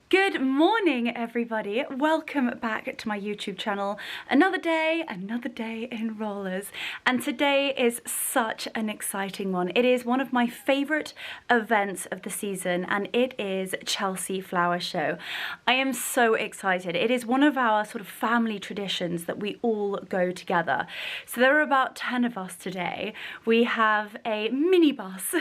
Good morning, everybody. Welcome back to my YouTube channel. Another day in rollers. And today is such an exciting one. It is one of my favorite events of the season, and it is Chelsea Flower Show. I am so excited. It is one of our sort of family traditions that we all go together. So there are about 10 of us today. We have a minibus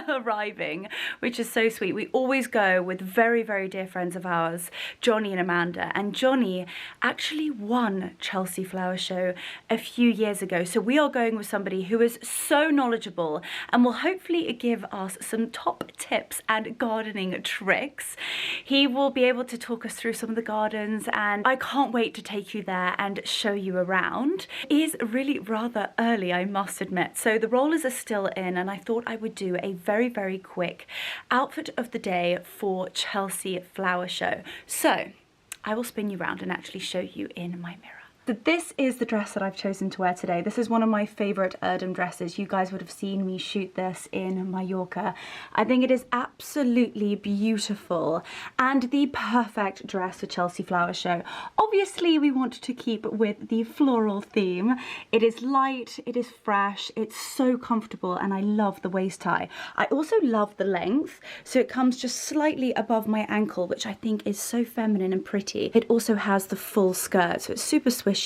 arriving, which is so sweet. We always go with very, very dear friends of ours, Johnny and Amanda, and Johnny actually won Chelsea Flower Show a few years ago. So we are going with somebody who is so knowledgeable and will hopefully give us some top tips and gardening tricks. He will be able to talk us through some of the gardens, and I can't wait to take you there and show you around. It is really rather early, I must admit. So the rollers are still in, and I thought I would do a very, very quick outfit of the day for Chelsea Flower Show. So I will spin you around and actually show you in my mirror. This is the dress that I've chosen to wear today. This is one of my favourite Erdem dresses. You guys would have seen me shoot this in Mallorca. I think it is absolutely beautiful and the perfect dress for Chelsea Flower Show. Obviously, we want to keep with the floral theme. It is light, it is fresh, it's so comfortable, and I love the waist tie. I also love the length, so it comes just slightly above my ankle, which I think is so feminine and pretty. It also has the full skirt, so it's super swishy,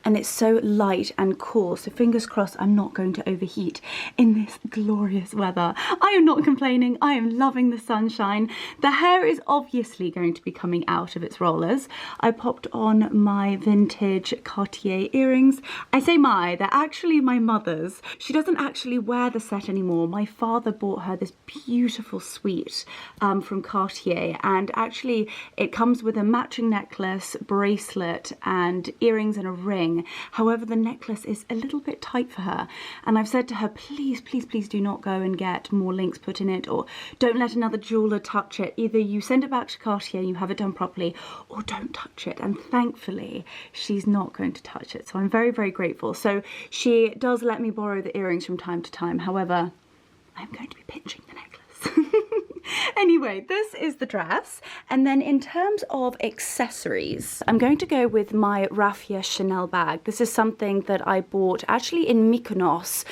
and it's so light and cool, so fingers crossed I'm not going to overheat in this glorious weather. I am not complaining. I am loving the sunshine. The hair is obviously going to be coming out of its rollers. I popped on my vintage Cartier earrings. I say they're actually my mother's. She doesn't actually wear the set anymore. My father bought her this beautiful suite from Cartier, and actually it comes with a matching necklace, bracelet and earrings and a ring. However, the necklace is a little bit tight for her, and I've said to her, please, please, please do not go and get more links put in it, or don't let another jeweler touch it. Either you send it back to Cartier and you have it done properly, or don't touch it. And thankfully she's not going to touch it, so I'm very, very grateful. So she does let me borrow the earrings from time to time. However, I'm going to be pinching the necklace. Anyway, this is the dress, and then in terms of accessories, I'm going to go with my Raffia Chanel bag. This is something that I bought actually in Mykonos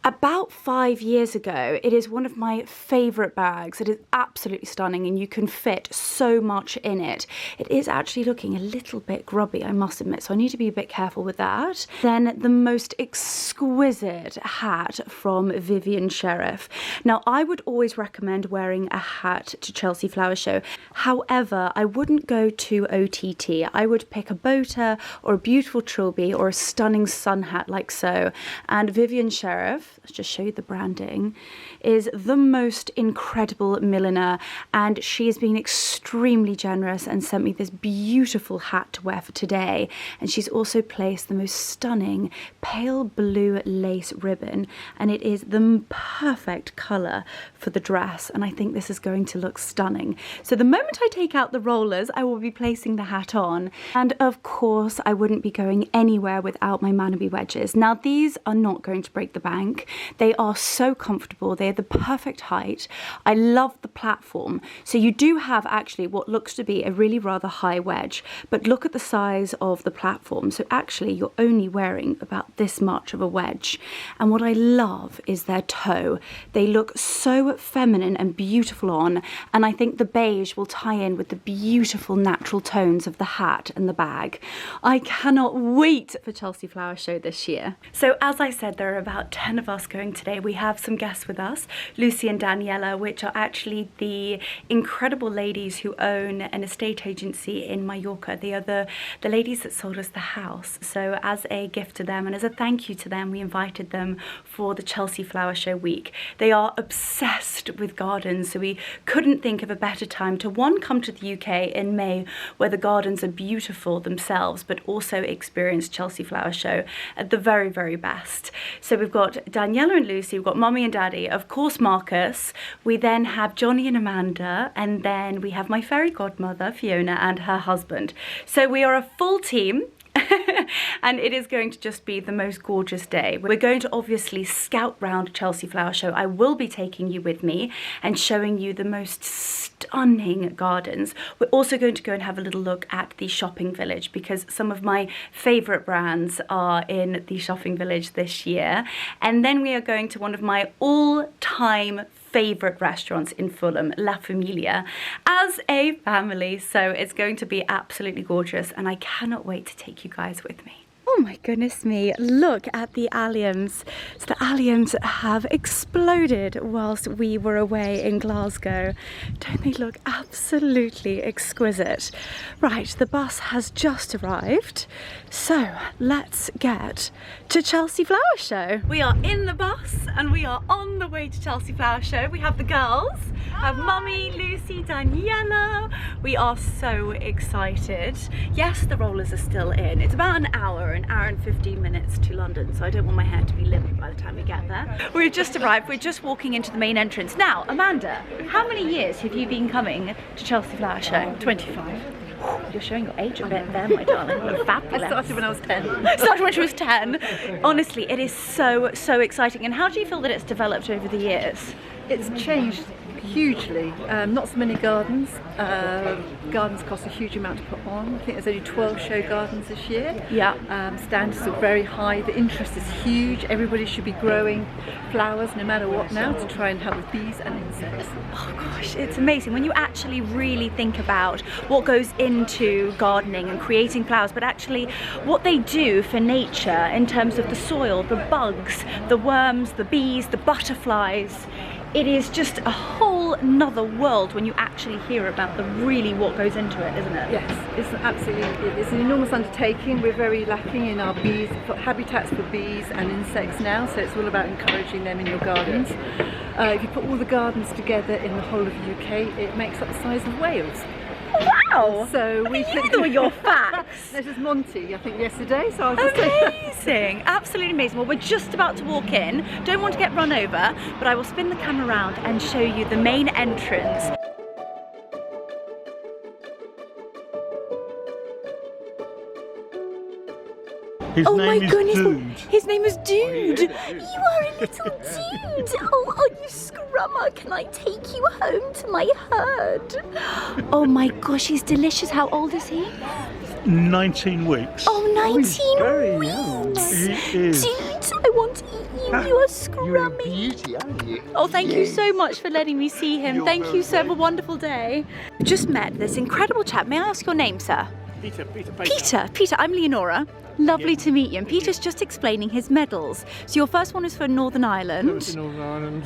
about 5 years ago. It is one of my favorite bags. It is absolutely stunning, and you can fit so much in it. It is actually looking a little bit grubby, I must admit, so I need to be a bit careful with that. Then the most exquisite hat from Vivian Sheriff. Now, I would always recommend wearing a hat to Chelsea Flower Show. However, I wouldn't go to OTT. I would pick a boater or a beautiful trilby or a stunning sun hat like so. And Vivian Sheriff, let's just show you the branding, is the most incredible milliner, and she has been extremely generous and sent me this beautiful hat to wear for today. And she's also placed the most stunning pale blue lace ribbon, and it is the perfect colour for the dress, and I think this is going to look stunning. So the moment I take out the rollers, I will be placing the hat on, and of course I wouldn't be going anywhere without my Amaffi wedges. Now, these are not going to break the bank. They are so comfortable. They are the perfect height. I love the platform. So you do have actually what looks to be a really rather high wedge, but look at the size of the platform. So actually you're only wearing about this much of a wedge. And what I love is their toe. They look so feminine and beautiful on, and I think the beige will tie in with the beautiful natural tones of the hat and the bag. I cannot wait for Chelsea Flower Show this year. So as I said, there are about 10 of us going today. We have some guests with us, Lucy and Daniela, which are actually the incredible ladies who own an estate agency in Mallorca. They are the ladies that sold us the house. So as a gift to them and as a thank you to them, we invited them for the Chelsea Flower Show week. They are obsessed with gardens, so we couldn't think of a better time to, one, come to the UK in May, where the gardens are beautiful themselves, but also experience Chelsea Flower Show at the very, very best. So we've got Daniela and Lucy, we've got Mummy and Daddy, of course Marcus, we then have Johnny and Amanda, and then we have my fairy godmother Fiona and her husband. So we are a full team. And it is going to just be the most gorgeous day. We're going to obviously scout round Chelsea Flower Show. I will be taking you with me and showing you the most stunning gardens. We're also going to go and have a little look at the shopping village because some of my favourite brands are in the shopping village this year. And then we are going to one of my all-time favourite restaurants in Fulham, La Familia, as a family. So it's going to be absolutely gorgeous and I cannot wait to take you guys with me. Oh my goodness me, look at the alliums. So the alliums have exploded whilst we were away in Glasgow. Don't they look absolutely exquisite? Right, the bus has just arrived. So let's get to Chelsea Flower Show. We are in the bus and we are on the way to Chelsea Flower Show. We have the girls, we have Mummy, Lucy, Daniela. We are so excited. Yes, the rollers are still in. It's about an hour and 15 minutes to London, so I don't want my hair to be limp by the time we get there. We've just arrived, we're just walking into the main entrance. Now, Amanda, how many years have you been coming to Chelsea Flower Show? 25. You're showing your age a bit there, my darling. You're fabulous. I started when I was 10. Started when she was 10. Honestly, it is so exciting. And how do you feel that it's developed over the years? It's changed hugely. Not so many gardens. Gardens cost a huge amount to put on. I think there's only 12 show gardens this year. Yeah. Standards are very high. The interest is huge. Everybody should be growing flowers no matter what now to try and help with bees and insects. Oh gosh, it's amazing when you actually really think about what goes into gardening and creating flowers, but actually what they do for nature in terms of the soil, the bugs, the worms, the bees, the butterflies. It is just a whole nother world when you actually hear about really what goes into it, isn't it? Yes, it's an enormous undertaking. We're very lacking in our bees, habitats for bees and insects now, so it's all about encouraging them in your gardens. If you put all the gardens together in the whole of the UK, it makes up the size of Wales. Wow! So we these are your facts. This is Monty, I think, yesterday. So I was just amazing, absolutely amazing. Well, we're just about to walk in. Don't want to get run over, but I will spin the camera around and show you the main entrance. His name is Dude. His name is Dude. You are a little dude. Oh, are you scrummer? Can I take you home to my herd? Oh my gosh, he's delicious. How old is he? 19 weeks. Oh, 19 very weeks. young. He is. Dude, I want to eat you. You are scrummy. You're a beauty, aren't you? Oh, thank you so much for letting me see him. Thank you, sir. Have a wonderful day. Just met this incredible chap. May I ask your name, sir? Peter, I'm Leonora. Lovely to meet you. And Peter's just explaining his medals. So your first one is for Northern Ireland. For Northern Ireland.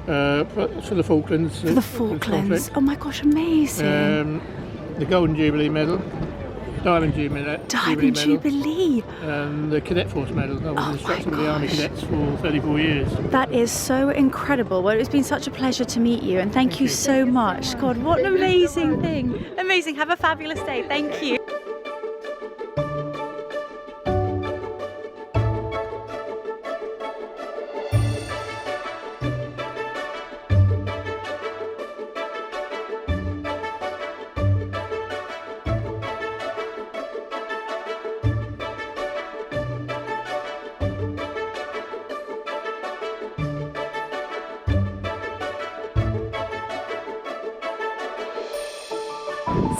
For the Falklands. For the Falklands. Oh my gosh, amazing. The Golden Jubilee Medal. Diamond Jubilee. And the Cadet Force Medal. I was instructor with the Army Cadets for 34 years. That is so incredible. Well, it's been such a pleasure to meet you, and thank you so much. God, what an amazing thing. Amazing. Have a fabulous day. Thank you.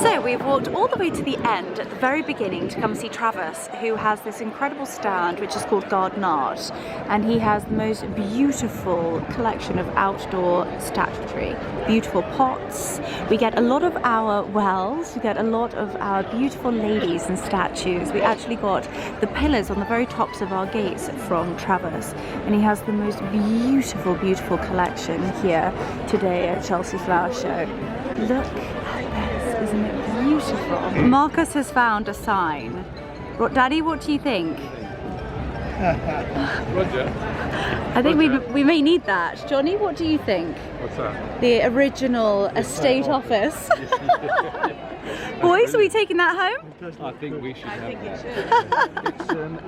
So we've walked all the way to the end at the very beginning to come see Travis, who has this incredible stand which is called Garden Art, and he has the most beautiful collection of outdoor statuary, beautiful pots. We get a lot of our wells, we get a lot of our beautiful ladies and statues. We actually got the pillars on the very tops of our gates from Travis, and he has the most beautiful collection here today at Chelsea Flower Show. Look at this, isn't it beautiful? Marcus has found a sign. Daddy, what do you think? Roger. I think we may need that. Johnny, what do you think? What's that? The original estate office. Boys, are we taking that home? I think we should have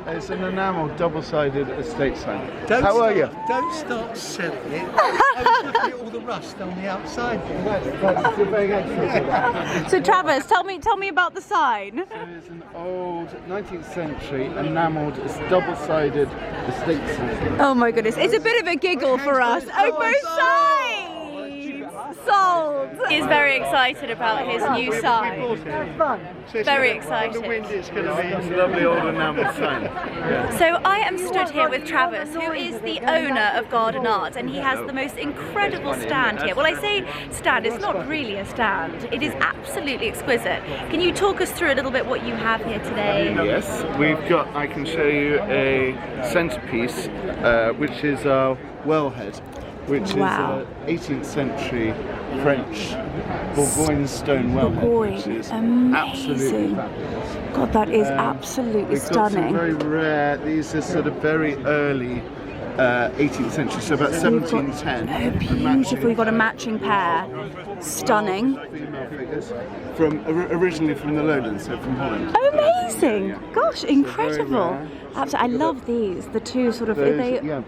It's an enamel double-sided estate sign. How are you? Don't start selling it. I was looking at all the rust on the outside. So Travis, tell me about the sign. So it's an old 19th century enamelled, double-sided estate sign. Oh my goodness, it's a bit of a giggle for us. Oh, both sides! Sold! He's very excited about his new sign. Very excited. It's going to be a lovely old enamel sign. So I am stood here with Travis, who is the owner of Garden Art, and he has the most incredible stand here. Well, I say stand, it's not really a stand. It is absolutely exquisite. Can you talk us through a little bit what you have here today? Yes, we've got, I can show you a centrepiece, which is our wellhead, which is 18th century French Bourgogne stone wellhead, which is absolutely fabulous. God, that is absolutely stunning. Got some very rare, these are sort of very early 18th century, so about 1710. Oh, beautiful. You've got a matching pair. Stunning. Female figures from originally from the lowlands, so from Holland. Oh, amazing! Gosh, incredible. Absolutely, I love these. The two sort of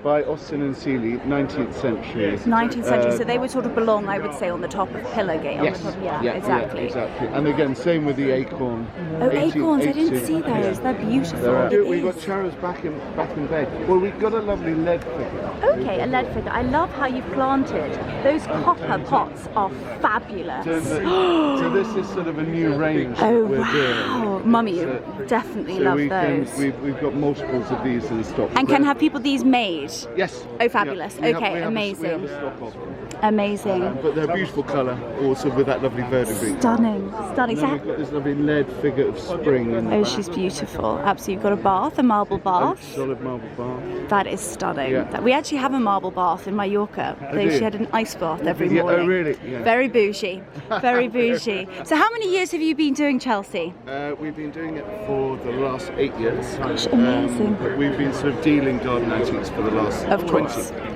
by Austin and Seeley, 19th century. 19th century, so they would sort of belong, I would say, on the top of pillar gate. Yes, Exactly. exactly. And again, same with the acorn. Oh, acorns! I didn't see those. They're beautiful. We've got cherubs back in bay. Well, we've got a lovely lead figure. Okay, a lead figure. I love how you've planted. Those copper pots are fabulous. So this is sort of a new range that we're doing. Mummy, you definitely love those. We've got multiples of these in stock. And can have people these made? Yes. Oh, fabulous. Okay, amazing. We have a stock of them. Amazing. But they're beautiful colour, also with that lovely verdigris. Stunning. And then we've got this lovely lead figure of spring. Oh, she's beautiful. Absolutely. You've got a bath, a marble bath. Solid marble bath. That is stunning. Yeah. We actually have a marble bath in Mallorca. She had an ice bath every morning. Oh, really? Yeah. Very bougie. Very bougie. So how many years have you been doing Chelsea? We've been doing it for the last 8 years. Gosh, amazing. But we've been sort of dealing garden antiques for the last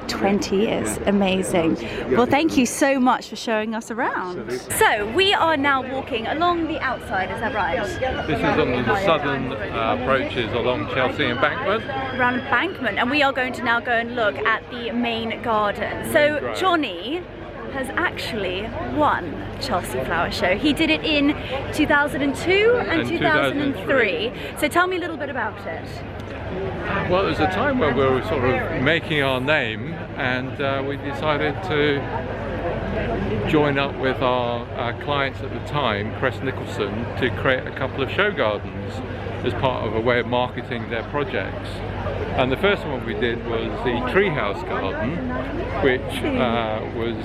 20 years. Amazing. Well, thank you so much for showing us around. So we are now walking along the outside, is that right? This is on the southern approaches along Chelsea Embankment. Around Embankment, and we are going to now go and look at the main garden. So Johnny has actually won Chelsea Flower Show. He did it in 2002 and 2003. So tell me a little bit about it. Well, it was a time when we were sort of making our name, and we decided to join up with our clients at the time, Crest Nicholson, to create a couple of show gardens as part of a way of marketing their projects. And the first one we did was the treehouse garden, which was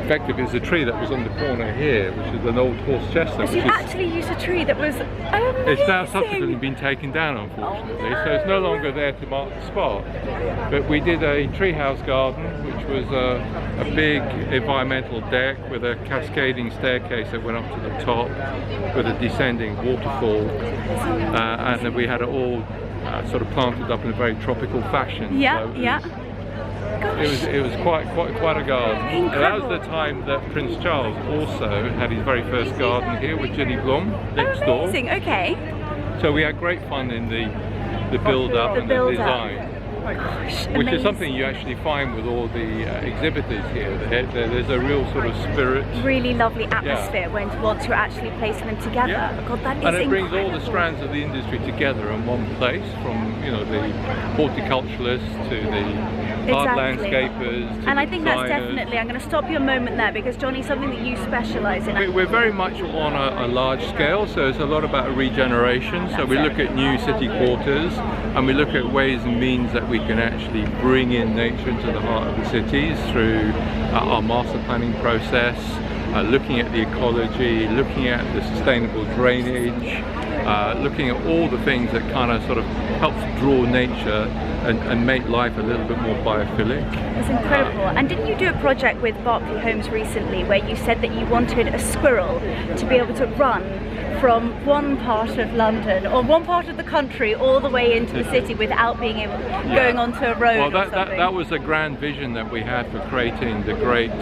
effectively is a tree that was on the corner here, which is an old horse chestnut. So you actually used a tree that was amazing. It's now subsequently been taken down, unfortunately, so it's no longer there to mark the spot. But we did a treehouse garden, which was a big environmental deck with a cascading staircase that went up to the top, with a descending waterfall, and then we had it all sort of planted up in a very tropical fashion. It was quite a garden. And that was the time that Prince Charles also had his very first garden here with Ginny Blum next door. Amazing. Okay. So we had great fun in the build-up and the design. Gosh, which is something you actually find with all the exhibitors here. There's a real sort of spirit. Really lovely atmosphere once you're actually placing them together. Yeah. God, that is and it brings incredible. all the strands of the industry together in one place, from the horticulturalists to the art landscapers. And I think that's definitely, I'm going to stop you a moment there, because Johnny, something that you specialise in. We're very much on a large scale, so it's a lot about regeneration. So we look at new city quarters, and we look at ways and means that we can actually bring in nature into the heart of the cities through our master planning process, looking at the ecology, looking at the sustainable drainage, looking at all the things that kind of sort of helps draw nature and make life a little bit more biophilic. It's incredible. And didn't you do a project with Berkeley Homes recently where you said that you wanted a squirrel to be able to run from one part of London or one part of the country all the way into the city without being able going onto a road. Well, that was a grand vision that we had for creating the great,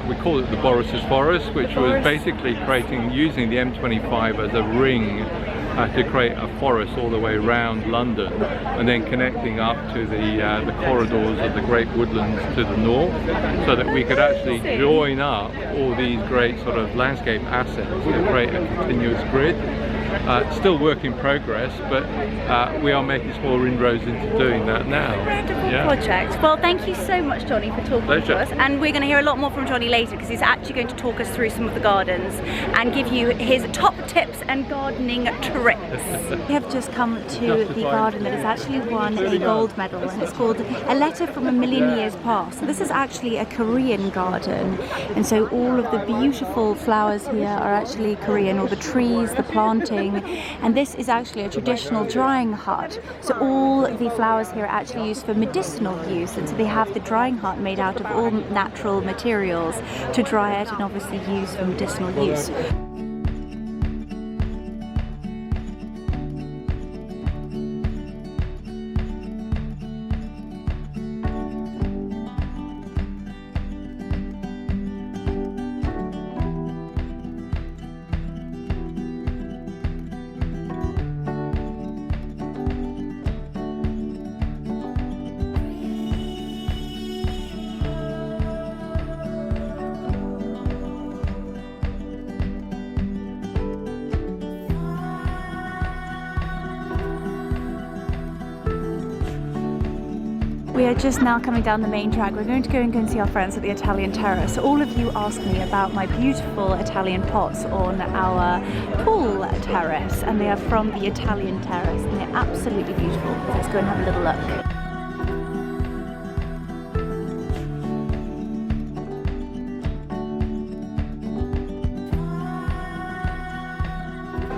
we call it the Boris's Forest, which was basically using the M25 as a ring to create a forest all the way around London, and then connecting up to the corridors of the great woodlands to the north, so that we could actually join up all these great sort of landscape assets to create a continuous grid. Still work in progress, but we are making small inroads into doing that now. Incredible project. Well, thank you so much, Johnny, for talking to us. And we're going to hear a lot more from Johnny later, because he's actually going to talk us through some of the gardens and give you his top tips and gardening tricks. We have just come to the garden that has actually won a gold medal, and it's called A Letter from a Million Years Past. So this is actually a Korean garden, and so all of the beautiful flowers here are actually Korean, all the trees, the planting. And this is actually a traditional drying hut. So all the flowers here are actually used for medicinal use, and so they have the drying hut made out of all natural materials to dry it and obviously use for medicinal use. We are just now coming down the main drag. We're going to go and see our friends at the Italian Terrace. All of you asked me about my beautiful Italian pots on our pool terrace, and they are from the Italian Terrace, and they're absolutely beautiful. Let's go and have a little look.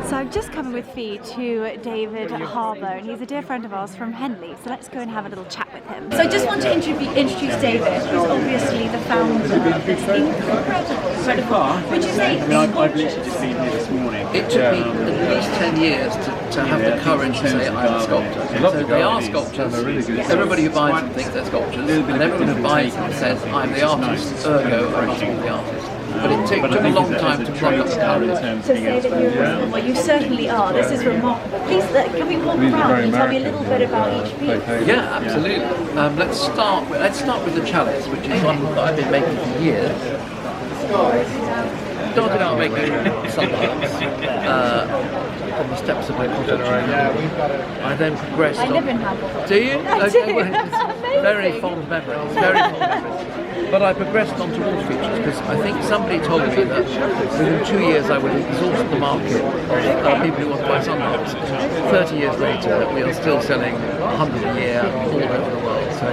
So I'm just coming with Fee to David Harbour, and he's a dear friend of ours from Henley, so let's go and have a little chat with him. So I just want to introduce David, who's obviously the founder of this incredible, would you say? I've literally just been here this morning. It took me at least 10 years to have the courage to say I'm a sculptor. So they are sculptures. Everybody who buys them thinks they're sculptures, and everyone who buys them says I'm the artist, ergo I must be the artist. But it took a long time to plug up the courage. To say that you're well, you certainly are. This is remarkable. Please, can we walk around and tell me a little bit about each piece? Yeah, absolutely. Let's start with the chalice, which is one that I've been making for years. Started out making sunburns on the steps of my cottage. I then progressed. I live in Hamilton. Do you? I okay, do. well, it's very fond memories. Very fond memories. But I progressed on to water features because I think somebody told me that within 2 years I would exhaust the market of people who want to buy sunburns. 30 years later, we are still selling 100 a year all over the world. So,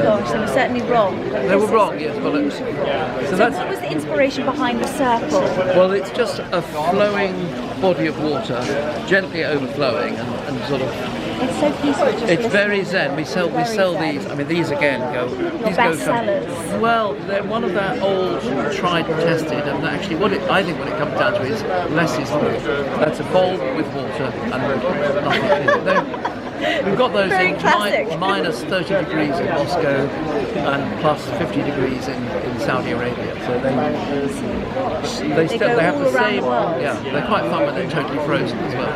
gosh, they were certainly wrong. They were wrong, yes. Well, so what was the inspiration behind the circle? Well, it's just a flowing body of water, gently overflowing and sort of. It's so peaceful. It's very zen. We sell these. I mean, these again go. These best sellers. Well, they're one of that old, tried and tested, and actually, I think what it comes down to is less is more. That's a bowl with water and nothing. We've got those very in minus 30 degrees in Moscow and plus 50 degrees in Saudi Arabia. So they have the same. Yeah, they're quite fun when they're totally frozen as well.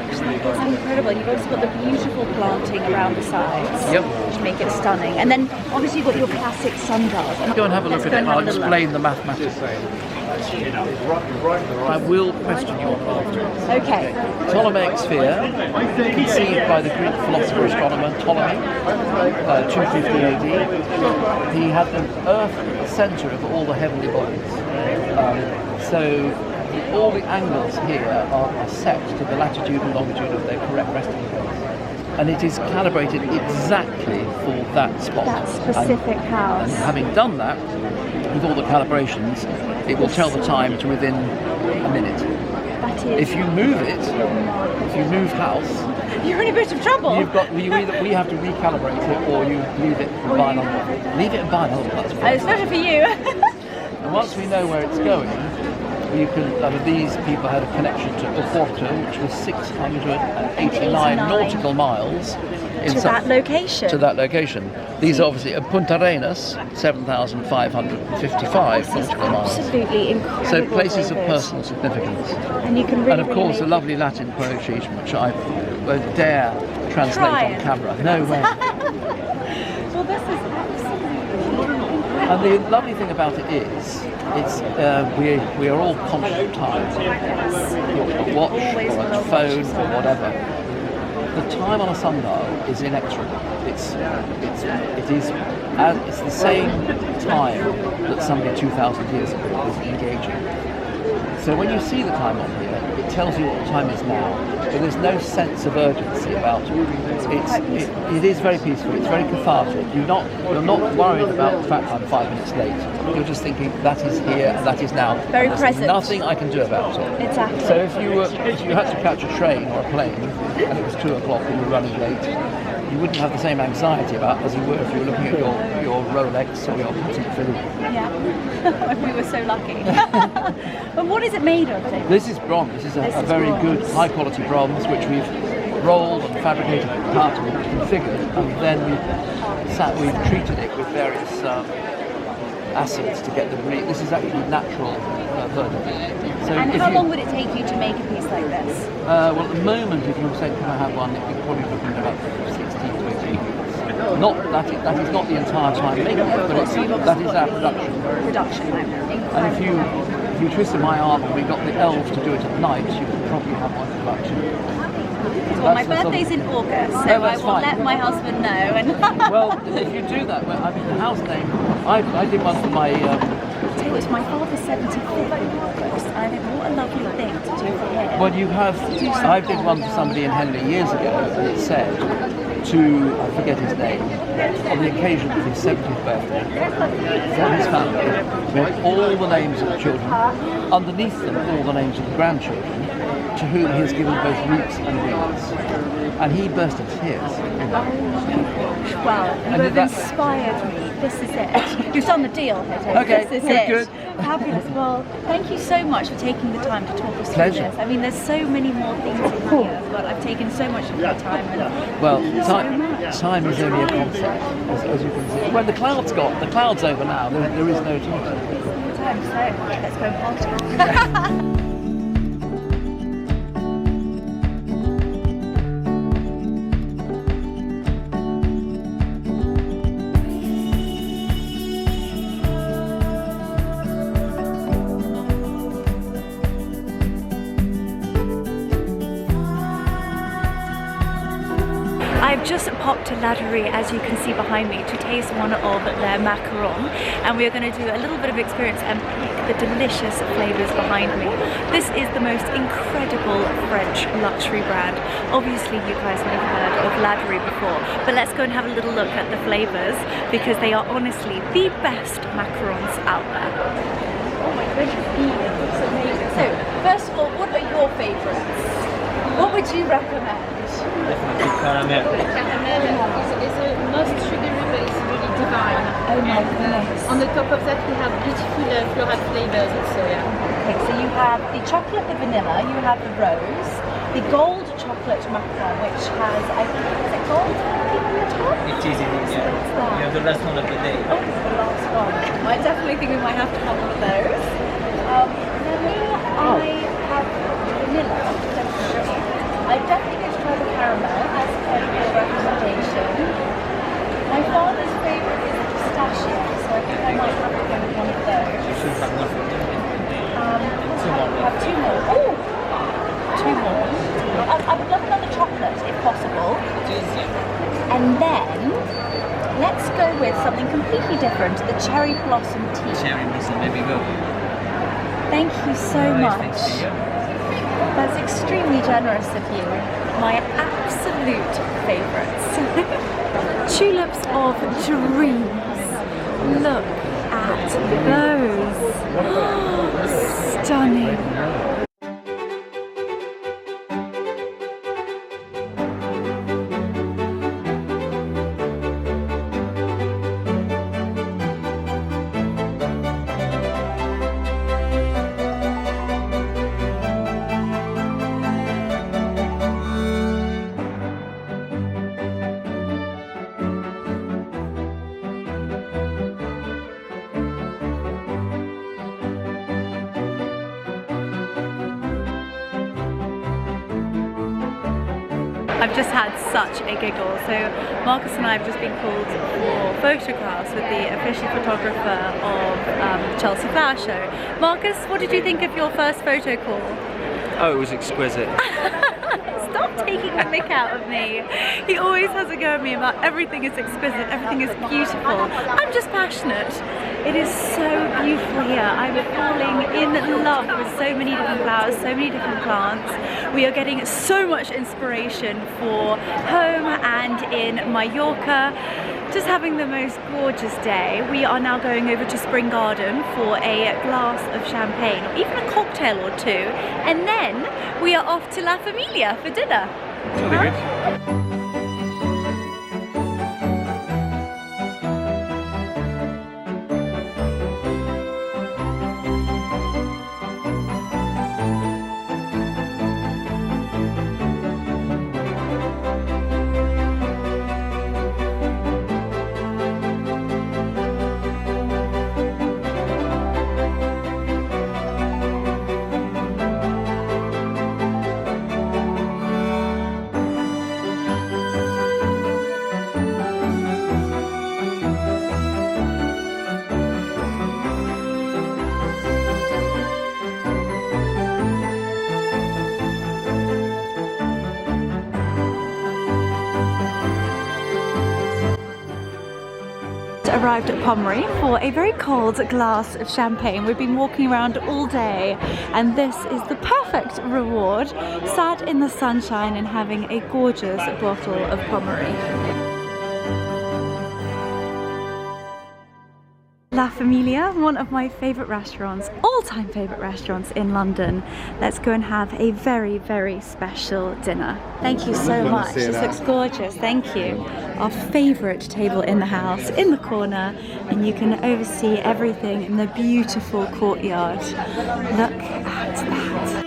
It's incredible. You've also got the beautiful planting around the sides, which make it stunning. And then obviously you've got your classic sundials. Go and have a look at it. I'll explain the mathematics. I will question you on afterwards. Okay. Ptolemaic sphere, conceived by the Greek philosopher astronomer Ptolemy, 250 AD. He had the Earth at the centre of all the heavenly bodies. So all the angles here are set to the latitude and longitude of their correct resting place. And it is calibrated exactly for that spot. That specific house. And having done that, with all the calibrations, it will tell the time to within a minute. That is. If you move it, if you move house, you're in a bit of trouble. We have to recalibrate it, or you leave it and buy another. Leave it and buy another. It's better for you. And once we know where it's going, you can. I mean, these people had a connection to Oporto, which was 689 nautical miles To that location. To that location. These are obviously Punta Arenas, 7,555 nautical miles. Absolutely incredible. So places of flavors. personal significance. And you can really, And of course, really a lovely Latin poetry, which I won't dare translate Try on it. camera. No way. Well, this is absolutely And the lovely thing about it is, it's we are all conscious of time. A watch or a phone or whatever. The time on a sundial is inexorable. It's the same time that somebody 2,000 years ago was engaging. So when you see the time on here, it tells you what the time is now. But there's no sense of urgency about it. It is very peaceful. It's very cathartic. You're not worried about the fact I'm 5 minutes late. You're just thinking that is here and that is now. Very There's present. nothing I can do about it. Exactly. So if you had to catch a train or a plane and it was 2 o'clock and you were running late, you wouldn't have the same anxiety about as you were if you were looking at your Rolex or your Petit Philippe. Yeah. We were so lucky. But what is it made of, David? This is bronze. This is a very good, high quality bronze which we've rolled and fabricated apart and configured, and then we've treated it with various acids to get the this is actually natural verdigris. So And how long would it take you to make a piece like this? Well, at the moment, if you said, can I have one, you're probably looking at about 16 to 18 weeks. That is not the entire time making it, but that is our production. And if you twisted my arm and we got the elves to do it at night, you could probably have one for about 2 weeks. Well, my birthday's in August, so I will let my husband know. And well, if you do that, well, I mean, the house name, I did one for my... it was my father's 75th in August, and I think what a lovely thing to do for him. Well, I did one for somebody in Hen Do years ago, and it said I forget his name, on the occasion of his 70th birthday, for his family, with all the names of the children, underneath them all the names of the grandchildren, to whom he has given both roots and wings. And he burst into tears. Well, you have inspired me. This is it. You've done the deal, Hedda. Okay, this is it. good. Fabulous. Well, thank you so much for taking the time to talk us through Pleasure. this. I mean, there's so many more things in here, but I've taken so much of your time. Well, time is only a concept, as you can see. When the cloud's over now, there is no time. So let's go party. I've just popped to Laderie, as you can see behind me, to taste one of their macarons, and we're going to do a little bit of experience and pick the delicious flavours behind me. This is the most incredible French luxury brand. Obviously you guys would have heard of Laderie before, but let's go and have a little look at the flavours, because they are honestly the best macarons out there. Oh my goodness, it looks amazing. So, first of all, what are your favourites? What would you recommend? Definitely caramel. Caramel is the most sugary, but it's really divine. Oh my goodness. On the top of that, we have beautiful floral flavors also, yeah. Okay, so you have the chocolate, the vanilla, you have the rose, the gold chocolate macaron, which has, I think, is it gold on the top? It is indeed, yeah. You have the last one of the day. Oh, it's the last one. I definitely think we might have to have one of those. For me, I have vanilla, definitely. I'm definitely going to try the caramel as per your recommendation. My father's favourite is the pistachio, so I think I might have to go with one of those. You should have one for them. Two more. Have 2 more. Oh! 2 more. I would love another chocolate if possible. It is, yeah. And then let's go with something completely different, the cherry blossom tea. Cherry blossom, there we go. Thank you so much. Thanks to you. That's extremely generous of you. My absolute favourites. Tulips of dreams. Look at those. Stunning. I've just had such a giggle. So Marcus and I have just been called for photographs with the official photographer of the Chelsea Flower Show. Marcus, what did you think of your first photo call? Oh, it was exquisite. Stop taking the mick out of me. He always has a go at me about everything is exquisite, everything is beautiful. I'm just passionate. It is so beautiful here. I'm falling in love with so many different flowers, so many different plants. We are getting so much inspiration for home and in Mallorca. Just having the most gorgeous day. We are now going over to Spring Garden for a glass of champagne, or even a cocktail or two, and then we are off to La Familia for dinner. Arrived at Pomery for a very cold glass of champagne. We've been walking around all day and this is the perfect reward, sat in the sunshine and having a gorgeous bottle of Pomery. La Familia, one of my favourite restaurants, all-time favourite restaurants in London. Let's go and have a very, very special dinner. Thank you so much. This looks gorgeous. Thank you. Our favourite table in the house, in the corner, and you can oversee everything in the beautiful courtyard. Look at that.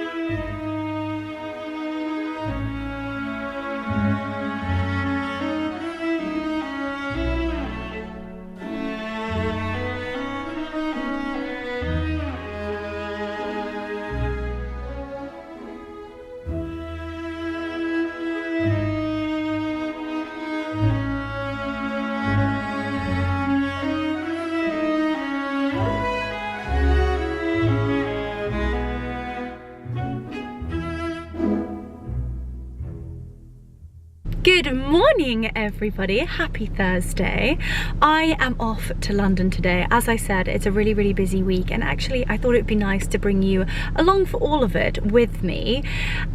Good morning everybody, happy Thursday. I am off to London today. As I said, it's a really, really busy week and actually I thought it'd be nice to bring you along for all of it with me.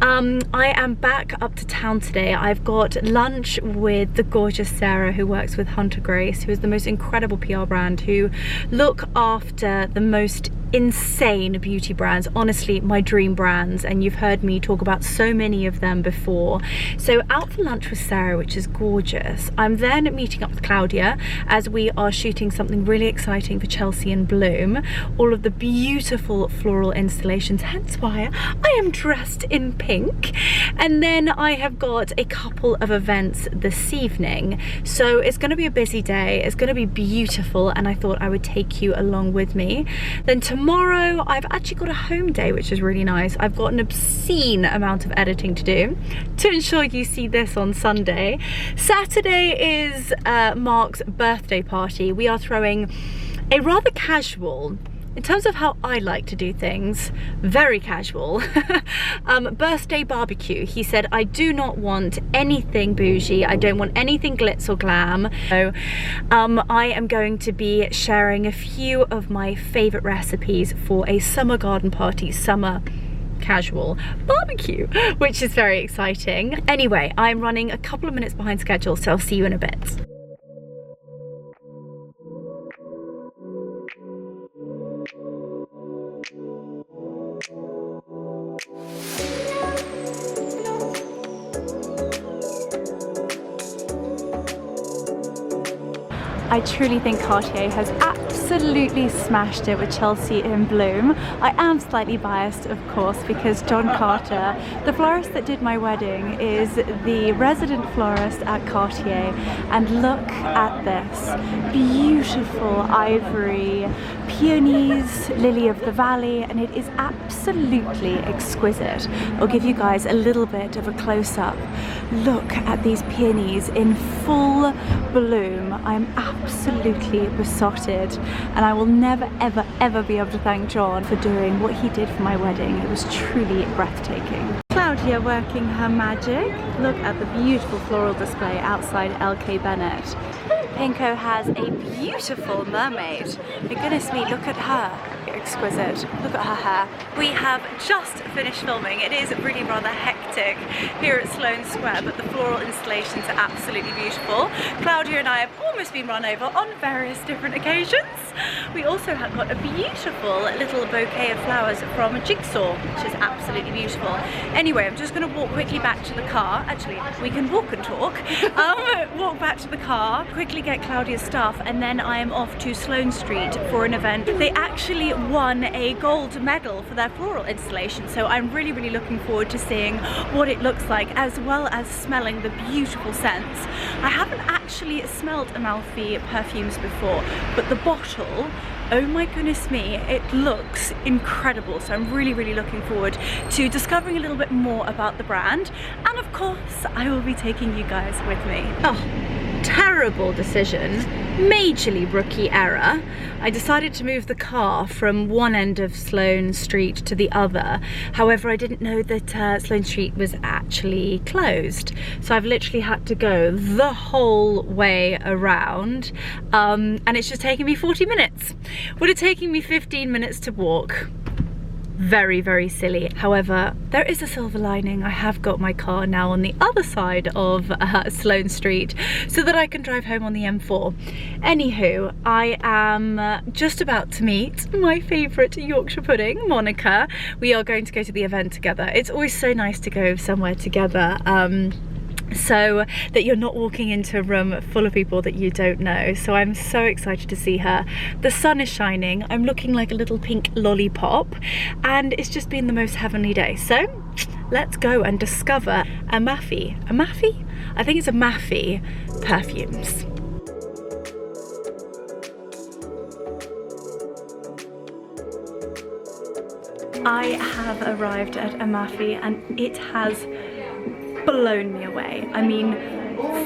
I am back up to town today. I've got lunch with the gorgeous Sarah who works with Hunter Grace, who is the most incredible PR brand, who look after the most insane beauty brands, honestly my dream brands, and you've heard me talk about so many of them before. So out for lunch with Sarah, which is gorgeous. I'm then meeting up with Claudia as we are shooting something really exciting for Chelsea in Bloom, all of the beautiful floral installations, hence why I am dressed in pink. And then I have got a couple of events this evening, so it's going to be a busy day, it's going to be beautiful, and I thought I would take you along with me. Then tomorrow I've actually got a home day, which is really nice. I've got an obscene amount of editing to do to ensure you see this on Sunday. Saturday is Mark's birthday party. We are throwing a rather casual, in terms of how I like to do things, very casual, birthday barbecue. He said, I do not want anything bougie, I don't want anything glitz or glam. So I am going to be sharing a few of my favourite recipes for a summer garden party, summer casual barbecue, which is very exciting. Anyway, I'm running a couple of minutes behind schedule, so I'll see you in a bit. I truly think Cartier has absolutely smashed it with Chelsea in Bloom. I am slightly biased, of course, because John Carter, the florist that did my wedding, is the resident florist at Cartier. And look at this beautiful ivory, peonies, lily of the valley, and it is absolutely exquisite. I'll give you guys a little bit of a close-up look at these peonies in full bloom. I'm absolutely besotted, and I will never ever ever be able to thank John for doing what he did for my wedding. It was truly breathtaking. Claudia working her magic. Look at the beautiful floral display outside LK Bennett. Pinko has a beautiful mermaid. My goodness me, look at her. Exquisite. Look at her hair. We have just finished filming. It is really rather hectic here at Sloane Square, but the floral installations are absolutely beautiful. Claudia and I have almost been run over on various different occasions. We also have got a beautiful little bouquet of flowers from Jigsaw, which is absolutely beautiful. Anyway, I'm just going to walk quickly back to the car. Actually, we can walk and talk. Walk back to the car, quickly get Claudia's stuff, and then I am off to Sloane Street for an event. They actually won a gold medal for their floral installation, so I'm really looking forward to seeing what it looks like, as well as smelling the beautiful scents. I haven't actually smelled Amaffi perfumes before, but the bottle, oh my goodness me, it looks incredible. So I'm really looking forward to discovering a little bit more about the brand, and of course I will be taking you guys with me. Oh, terrible decision, majorly rookie error. I decided to move the car from one end of Sloane Street to the other. However, I didn't know that Sloane Street was actually closed, so I've literally had to go the whole way around, and it's just taking me 40 minutes. Would have taken me 15 minutes to walk. Very silly. However, there is a silver lining. I have got my car now on the other side of Sloane Street so that I can drive home on the M4. Anywho, I am just about to meet my favourite Yorkshire pudding, Monica. We are going to go to the event together. It's always so nice to go somewhere together, so that you're not walking into a room full of people that you don't know. So I'm so excited to see her. The sun is shining, I'm looking like a little pink lollipop, and it's just been the most heavenly day. So let's go and discover Amaffi. Amaffi? I think it's Amaffi Perfumes. I have arrived at Amaffi and it has blown me away. I mean,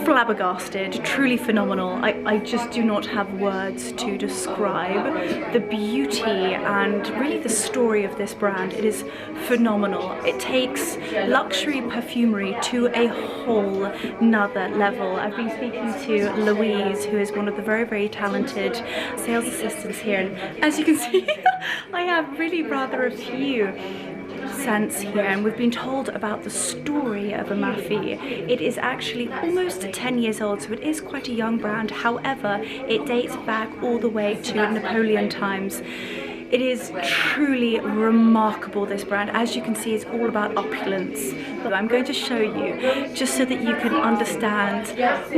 flabbergasted, truly phenomenal. I just do not have words to describe the beauty and really the story of this brand. It is phenomenal. It takes luxury perfumery to a whole nother level. I've been speaking to Louise, who is one of the very talented sales assistants here, and as you can see, I have really rather a few scents here, and we've been told about the story of Amaffi. It is actually almost 10 years old, so it is quite a young brand. However, it dates back all the way to Napoleon times. It is truly remarkable, this brand. As you can see, it's all about opulence. But I'm going to show you just so that you can understand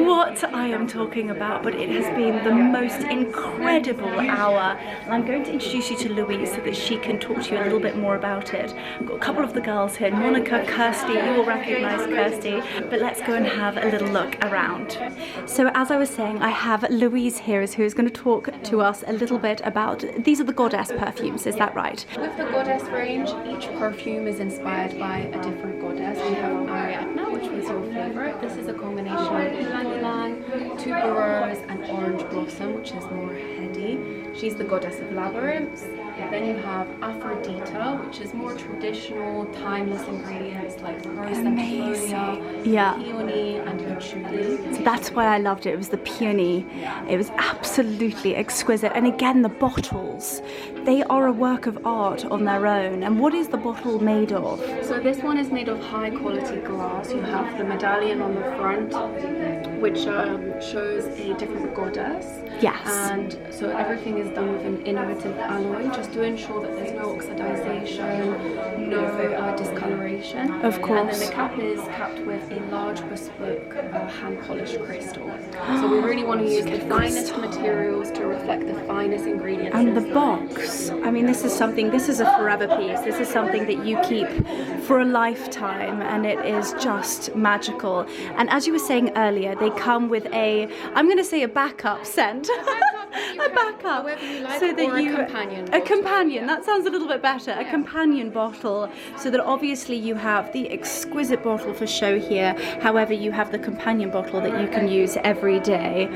what I am talking about. But it has been the most incredible hour. And I'm going to introduce you to Louise so that she can talk to you a little bit more about it. I've got a couple of the girls here, Monica, Kirsty, you will recognize Kirsty. But let's go and have a little look around. So as I was saying, I have Louise here who is going to talk to us a little bit about, these are the Goddess perfumes, is that right? With the Goddess range, each perfume is inspired by a different goddess. We have Ariadne, which was your favourite. This is a combination of ylang ylang, tuberose and orange blossom, which is more heady. She's the goddess of labyrinths. Then you have Aphrodita, which is more traditional, timeless ingredients like rose centifolium, peony and patchouli. So that's why I loved it. It was the peony. It was absolutely exquisite. And again, the bottles, they are a work of art on their own. And what is the bottle made of? So this one is made of high quality glass. You have the medallion on the front, which shows a different goddess. Yes. And so everything is done with an innovative alloy, just to ensure that there's no oxidization, no discoloration. Of course. And then the cap is capped with a large bespoke hand-polished crystal. So we really want to use the finest materials to reflect the finest ingredients. And the box, I mean, this is a forever piece. This is something that you keep for a lifetime, and it is just magical. And as you were saying earlier, they come with I'm going to say a backup scent. A backup. However you like, so or that a you companion a bottle. companion. That sounds a little bit better. A companion bottle, so that obviously you have the exquisite bottle for show here. However, you have the companion bottle that you can use every day.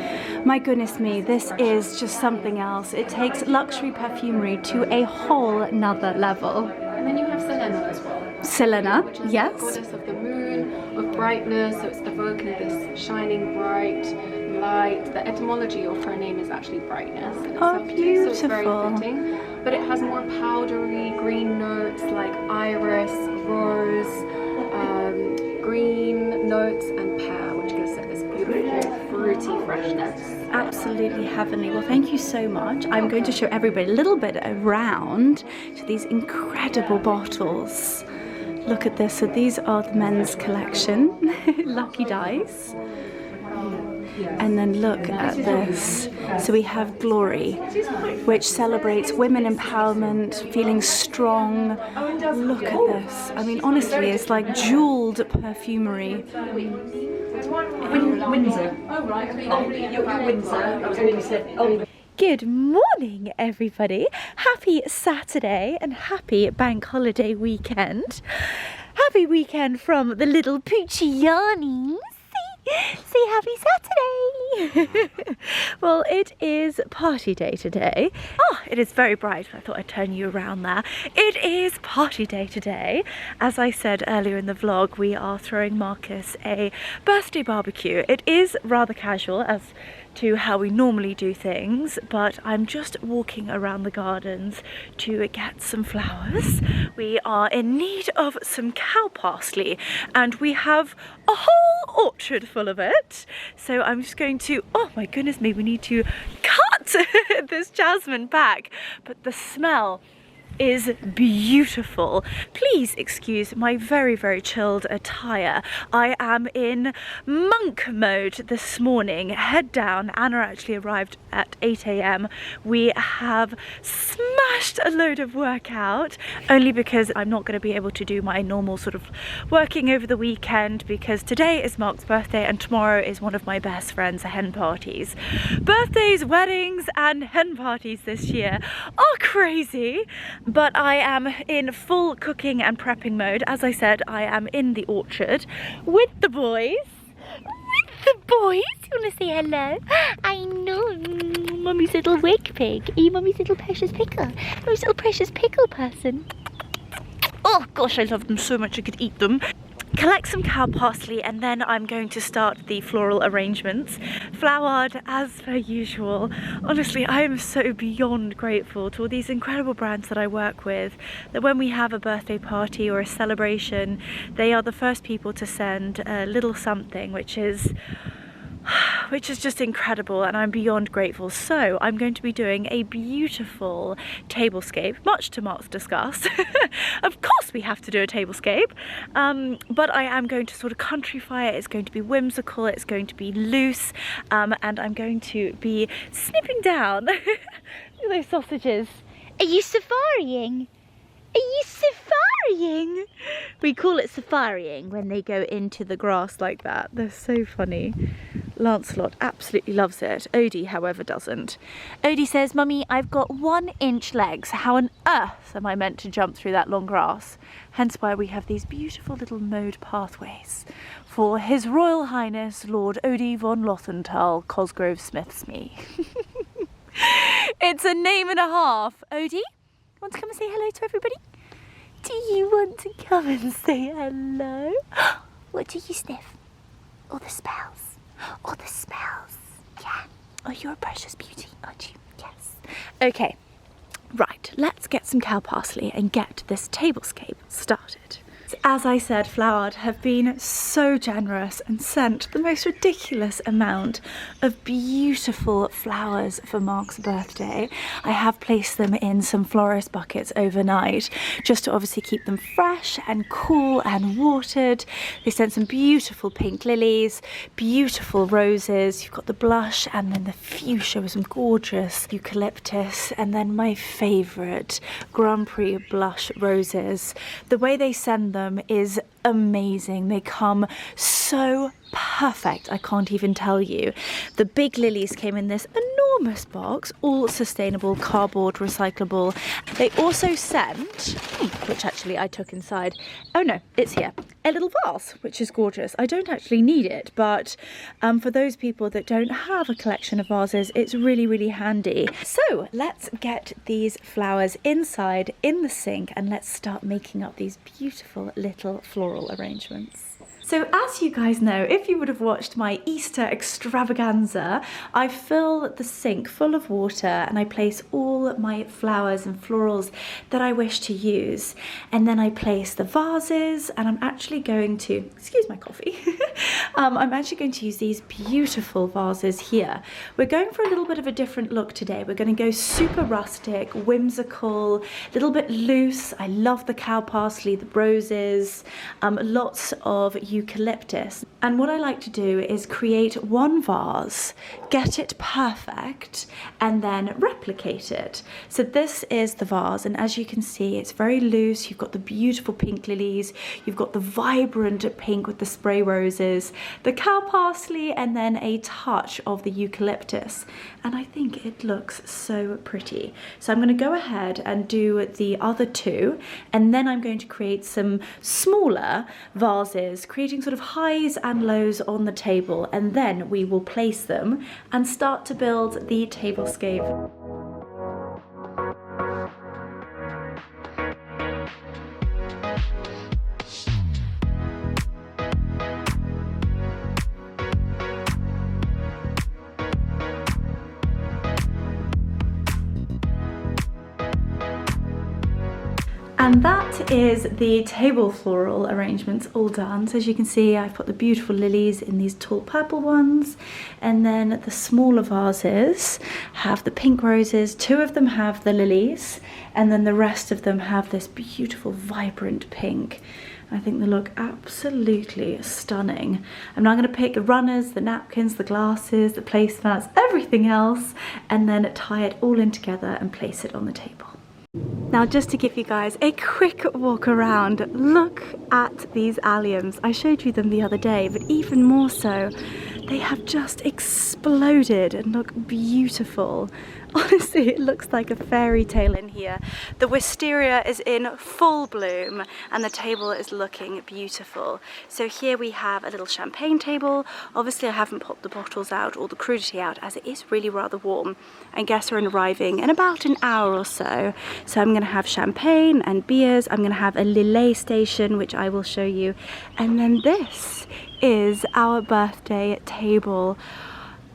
My goodness me, this is just something else. It takes luxury perfumery to a whole nother level. And then you have Selena as well. Selena, Which is yes. the goddess of the moon, of brightness, so it's evoking this shining bright light. The etymology of her name is actually brightness. And it's Oh, subtle, so it's very beautiful. fitting. But it has more powdery green notes like iris, rose, green notes and pear, which gives it this beautiful fruity freshness. Absolutely heavenly. Well, thank you so much. I'm going to show everybody a little bit around to these incredible bottles. Look at this. So these are the men's collection, Lucky Dice. And then look at this. So we have Glory, which celebrates women empowerment, feeling strong. Look at this. I mean, honestly, it's like jeweled perfumery. Windsor. Oh, right. You're Windsor. I was only said, oh. Good morning, everybody. Happy Saturday and happy bank holiday weekend. Happy weekend from the little Puccianis. Say happy Saturday. Well, it is party day today. Oh, it is very bright. I thought I'd turn you around there. It is party day today. As I said earlier in the vlog, we are throwing Marcus a birthday barbecue. It is rather casual as to how we normally do things, but I'm just walking around the gardens to get some flowers. We are in need of some cow parsley and we have a whole orchard full of it. So I'm just going to, oh my goodness me, we need to cut this jasmine back, but the smell is beautiful. Please excuse my very, very chilled attire. I am in monk mode this morning. Head down. Anna actually arrived at 8 AM. We have smashed a load of workout, only because I'm not going to be able to do my normal sort of working over the weekend, because today is Mark's birthday and tomorrow is one of my best friends' hen parties. Birthdays, weddings and hen parties this year are crazy. But I am in full cooking and prepping mode. As I said, I am in the orchard with the boys. You want to say hello? I know, Mummy's little wig pig. Are you Mummy's little precious pickle? Mummy's little precious pickle person. Oh gosh, I love them so much I could eat them. Collect some cow parsley and then I'm going to start the floral arrangements. Flowered as per usual. Honestly, I am so beyond grateful to all these incredible brands that I work with, that when we have a birthday party or a celebration, they are the first people to send a little something, which is just incredible, and I'm beyond grateful. So I'm going to be doing a beautiful tablescape, much to Mark's disgust. Of course we have to do a tablescape, but I am going to sort of countrify it. It's going to be whimsical, it's going to be loose, and I'm going to be snipping down. Look at those sausages. Are you safarying? Are you safarying? We call it safarying when they go into the grass like that. They're so funny. Lancelot absolutely loves it. Odie, however, doesn't. Odie says, Mummy, I've got 1-inch legs. How on earth am I meant to jump through that long grass? Hence why we have these beautiful little mode pathways for His Royal Highness Lord Odie von Lothenthal Cosgrove Smithsme. It's a name and a half. Odie, want to come and say hello to everybody? Do you want to come and say hello? What do you sniff? All the smells. All the smells. Yeah. Oh, you're a precious beauty, aren't you? Yes. Okay. Right, let's get some cow parsley and get this tablescape started. As I said, Flowered have been so generous and sent the most ridiculous amount of beautiful flowers for Mark's birthday. I have placed them in some florist buckets overnight just to obviously keep them fresh and cool and watered. They sent some beautiful pink lilies, beautiful roses. You've got the blush and then the fuchsia with some gorgeous eucalyptus, and then my favourite Grand Prix blush roses. The way they send them is amazing. They come so perfect, I can't even tell you. The big lilies came in this enormous box, all sustainable, cardboard, recyclable. They also sent, which actually I took inside, oh no, it's here, a little vase, which is gorgeous. I don't actually need it, but for those people that don't have a collection of vases, it's really, really handy. So let's get these flowers inside in the sink and let's start making up these beautiful little floral arrangements. So as you guys know, if you would have watched my Easter extravaganza, I fill the sink full of water and I place all my flowers and florals that I wish to use. And then I place the vases, and I'm actually going to, excuse my coffee, I'm actually going to use these beautiful vases here. We're going for a little bit of a different look today. We're going to go super rustic, whimsical, a little bit loose. I love the cow parsley, the roses, lots of eucalyptus. And what I like to do is create one vase, get it perfect, and then replicate it. So this is the vase, and as you can see, it's very loose. You've got the beautiful pink lilies, you've got the vibrant pink with the spray roses, the cow parsley, and then a touch of the eucalyptus. And I think it looks so pretty. So I'm going to go ahead and do the other two, and then I'm going to create some smaller vases, creating sort of highs and lows on the table, and then we will place them and start to build the tablescape. And that is the table floral arrangements all done. So as you can see, I've put the beautiful lilies in these tall purple ones, and then the smaller vases have the pink roses. Two of them have the lilies, and then the rest of them have this beautiful vibrant pink. I think they look absolutely stunning. I'm now going to pick the runners, the napkins, the glasses, the placemats, everything else, and then tie it all in together and place it on the table. Now, just to give you guys a quick walk around, look at these alliums. I showed you them the other day, but even more so, they have just exploded and look beautiful. Honestly, it looks like a fairy tale in here. The wisteria is in full bloom and the table is looking beautiful. So here we have a little champagne table. Obviously I haven't popped the bottles out or the crudity out as it is really rather warm, and guests are arriving in about an hour or so. So I'm going to have champagne and beers. I'm going to have a Lillet station, which I will show you. And then this is our birthday table.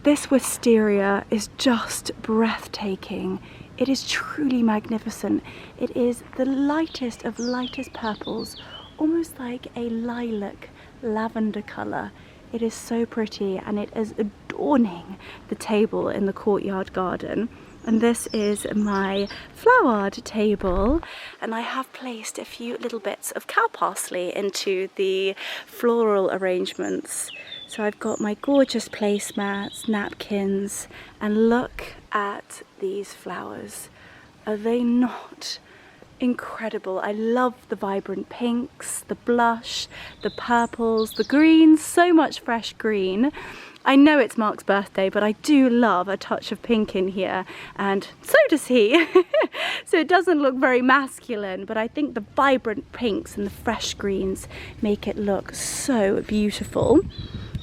This wisteria is just breathtaking. It is truly magnificent. It is the lightest of lightest purples, almost like a lilac lavender colour. It is so pretty, and it is adorning the table in the courtyard garden. And this is my flowered table, and I have placed a few little bits of cow parsley into the floral arrangements. So I've got my gorgeous placemats, napkins, and look at these flowers. Are they not incredible? I love the vibrant pinks, the blush, the purples, the greens, so much fresh green. I know it's Mark's birthday, but I do love a touch of pink in here, and so does he. So it doesn't look very masculine, but I think the vibrant pinks and the fresh greens make it look so beautiful.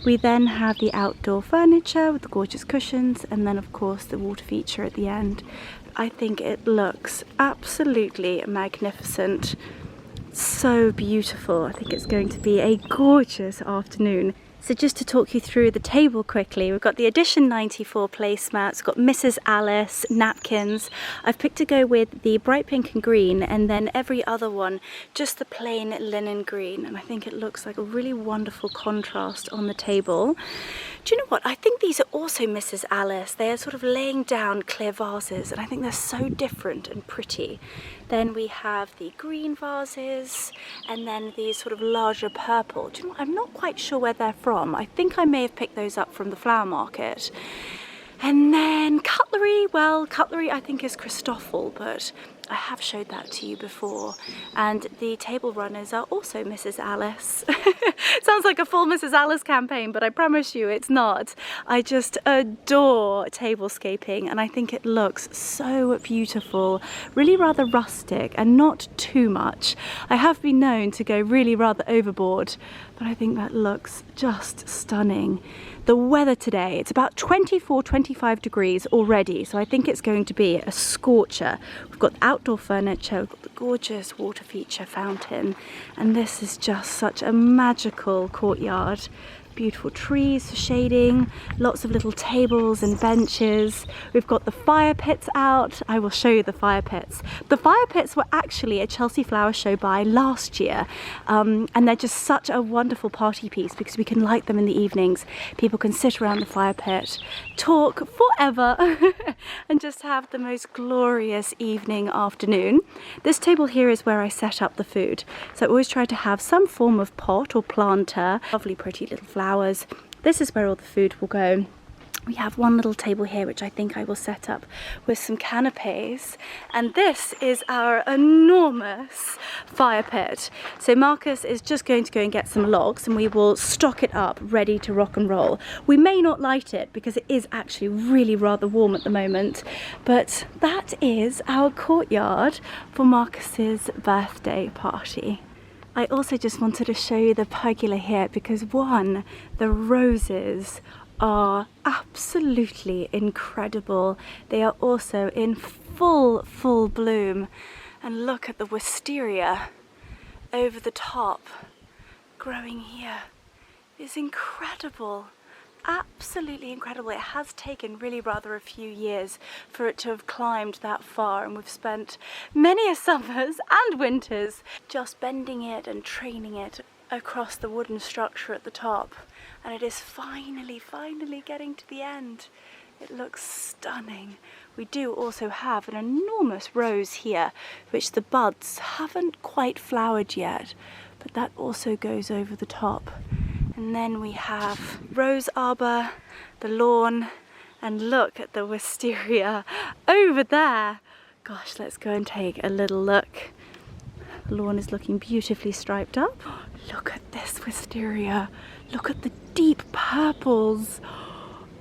We then have the outdoor furniture with the gorgeous cushions, and then of course the water feature at the end. I think it looks absolutely magnificent. So beautiful. I think it's going to be a gorgeous afternoon. So just to talk you through the table quickly, we've got the Edition 94 placemats, got Mrs. Alice napkins. I've picked to go with the bright pink and green, and then every other one just the plain linen green, and I think it looks like a really wonderful contrast on the table. Do you know what? I think these are also Mrs. Alice. They are sort of laying down clear vases, and I think they're so different and pretty. Then we have the green vases, and then these sort of larger purple. Do you know what? I'm not quite sure where they're from. I think I may have picked those up from the flower market. And then cutlery, well, cutlery I think is Christoffel, but I have showed that to you before. And the table runners are also Mrs. Alice. Sounds like a full Mrs. Alice campaign, but I promise you it's not. I just adore tablescaping, and I think it looks so beautiful, really rather rustic and not too much. I have been known to go really rather overboard, but I think that looks just stunning. The weather today, it's about 24-25 degrees already, so I think it's going to be a scorcher. We've got outdoor furniture, we've got the gorgeous water feature fountain, and this is just such a magical courtyard. Beautiful trees for shading, lots of little tables and benches. We've got the fire pits out. I will show you the fire pits. The fire pits were actually a Chelsea Flower Show buy last year, and they're just such a wonderful party piece because we can light them in the evenings. People can sit around the fire pit, talk forever, and just have the most glorious evening, afternoon. This table here is where I set up the food. So I always try to have some form of pot or planter, lovely pretty little flowers. This is where all the food will go. We have one little table here which I think I will set up with some canapes, and this is our enormous fire pit. So Marcus is just going to go and get some logs and we will stock it up ready to rock and roll. We may not light it because it is actually really rather warm at the moment, but that is our courtyard for Marcus's birthday party. I also just wanted to show you the pergola here because one, the roses are absolutely incredible. They are also in full bloom, and look at the wisteria over the top growing here. It's incredible. Absolutely incredible. It has taken really rather a few years for it to have climbed that far, and we've spent many a summers and winters just bending it and training it across the wooden structure at the top, and it is finally getting to the end. It looks stunning. We do also have an enormous rose here which the buds haven't quite flowered yet, but that also goes over the top. And then we have rose arbor, the lawn, and look at the wisteria over there. Gosh, let's go and take a little look. The lawn is looking beautifully striped up. Look at this wisteria. Look at the deep purples.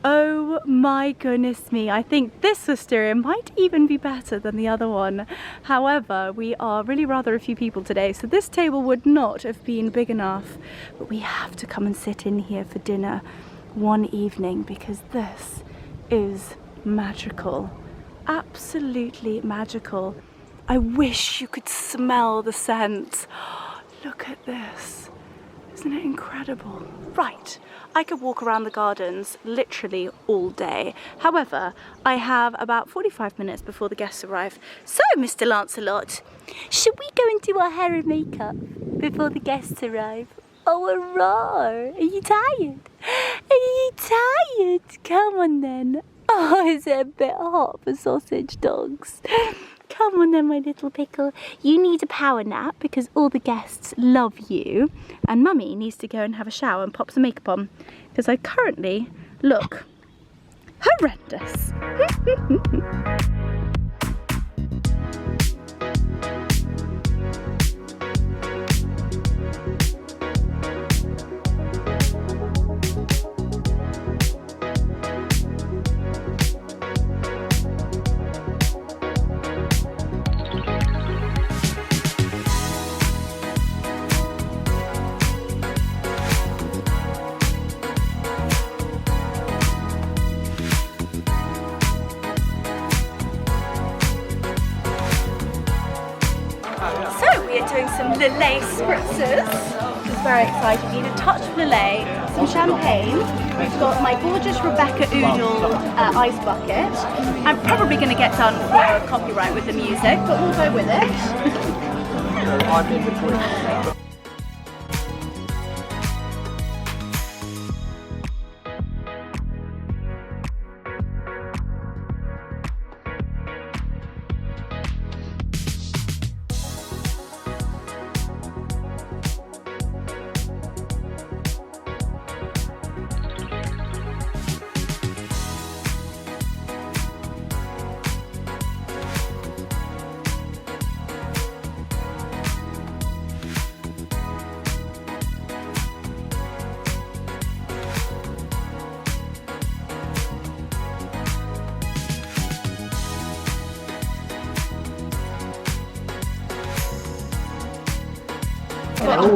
Oh my goodness me, I think this wisteria might even be better than the other one. However, we are really rather a few people today, so this table would not have been big enough, but we have to come and sit in here for dinner one evening because this is magical. Absolutely magical. I wish you could smell the scent. Look at this. Isn't it incredible? Right, I could walk around the gardens literally all day. However, I have about 45 minutes before the guests arrive. So, Mr. Lancelot, should we go and do our hair and makeup before the guests arrive? Oh, hurrah! Are you tired? Are you tired? Come on then. Oh, is it a bit hot for sausage dogs? Come on then, my little pickle. You need a power nap because all the guests love you. And Mummy needs to go and have a shower and pop some makeup on because I currently look horrendous. Doing some Lillet spritzers, which is very exciting. We need a touch of Lillet, some champagne. We've got my gorgeous Rebecca Oodle ice bucket. I'm probably going to get done for copyright with the music, but we'll go with it. I'm in between.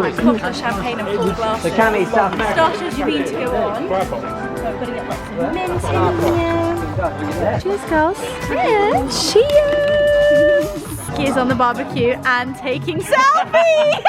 Right, cocktail, champagne and 4 glasses. The Cami South Starters you need to go on. So I'm going to get lots of mint in here. Cheers, girls. Cheers. Cheers. Ski is on the barbecue and taking selfies.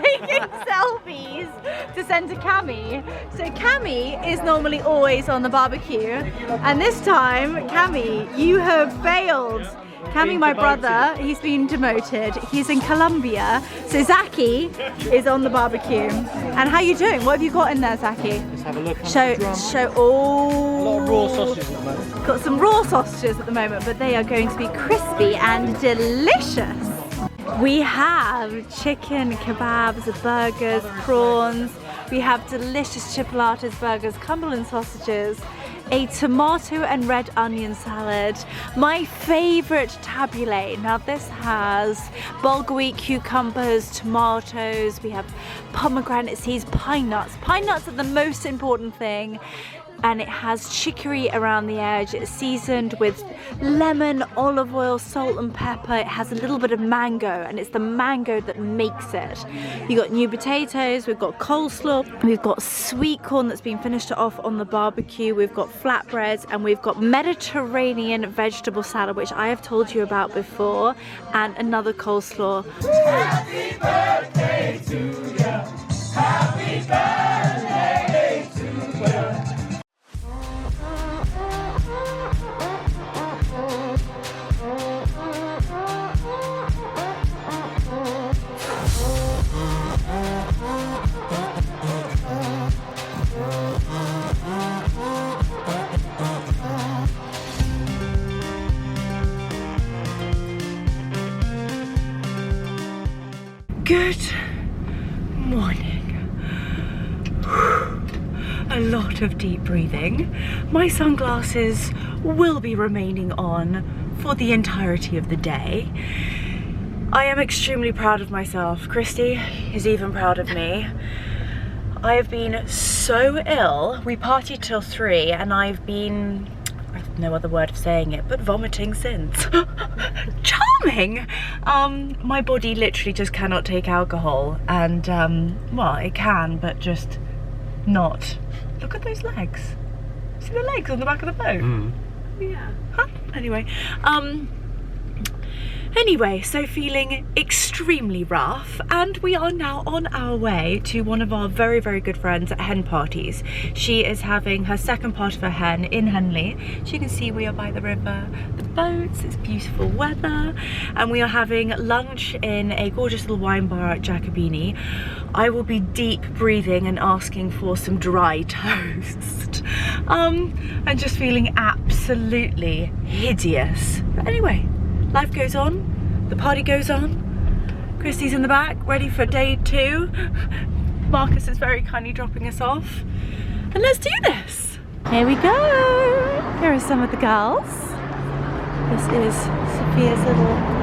Taking selfies to send to Cami. So Cami is normally always on the barbecue, and this time, Cami, you have failed. Cami, my brother, he's been demoted. He's in Colombia. So Zaki is on the barbecue. And how you doing? What have you got in there, Zaki? Let's have a look. Show. Oh, A lot of raw sausages at the moment. got some raw sausages at the moment, but they are going to be crispy and delicious. We have chicken, kebabs, burgers, prawns. We have delicious chipolatas, burgers, Cumberland sausages, a tomato and red onion salad. My favorite tabbouleh. Now this has bulgur wheat, cucumbers, tomatoes. We have pomegranate seeds, pine nuts. Pine nuts are the most important thing. And it has chicory around the edge. It's seasoned with lemon, olive oil, salt and pepper. It has a little bit of mango, and it's the mango that makes it. You've got new potatoes, we've got coleslaw, we've got sweet corn that's been finished off on the barbecue, we've got flatbreads, and we've got Mediterranean vegetable salad, which I have told you about before, and another coleslaw. Happy birthday to you. Happy birthday to you. Good morning. A lot of deep breathing. My sunglasses will be remaining on for the entirety of the day. I am extremely proud of myself. Christy is even proud of me. I have been so ill. We partied till 3 and I've been, I have no other word of saying it, but vomiting since. Charming! My body literally just cannot take alcohol, and well, it can, but just not. Look at those legs. See the legs on the back of the boat? Mm. Yeah. Huh? Anyway, so feeling extremely rough, and we are now on our way to one of our very, very good friends at hen parties. She is having her second part of her hen in Henley. As you can see, we are by the river, the boats, it's beautiful weather, and we are having lunch in a gorgeous little wine bar at Jacobini. I will be deep breathing and asking for some dry toast. And just feeling absolutely hideous. But anyway, life goes on, the party goes on. Christy's in the back, ready for day 2. Marcus is very kindly dropping us off. And let's do this. Here we go. Here are some of the girls. This is Sophia's little...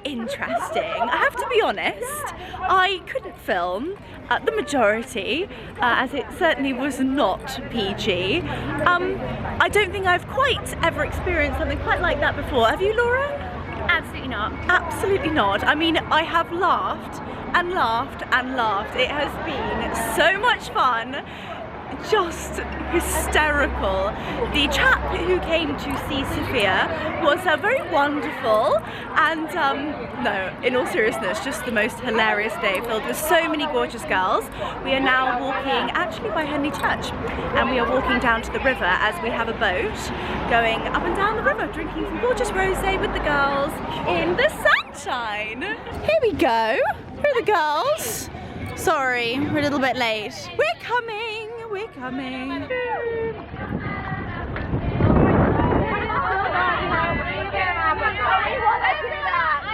interesting. I have to be honest, I couldn't film the majority as it certainly was not PG. I don't think I've quite ever experienced something quite like that before. Have you, Laura? Absolutely not. Absolutely not. I mean, I have laughed and laughed and laughed. It has been so much fun. Just hysterical. The chap who came to see Sophia was very wonderful, and no, in all seriousness, just the most hilarious day filled with so many gorgeous girls. We are now walking actually by Henley Church, and we are walking down to the river as we have a boat going up and down the river, drinking some gorgeous rosé with the girls in the sunshine. Here we go. Here are the girls. Sorry, we're a little bit late. We're coming. We're coming. Go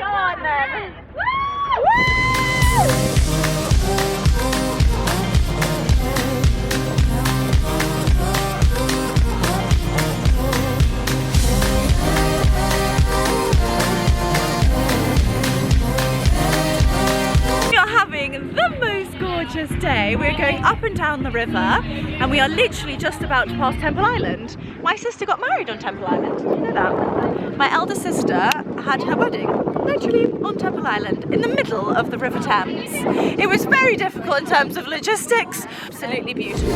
on then. Woo! we're going up and down the river, and we are literally just about to pass Temple Island. My sister got married on Temple Island, did you know that? My elder sister had her wedding literally on Temple Island in the middle of the River Thames. It was very difficult in terms of logistics, absolutely beautiful.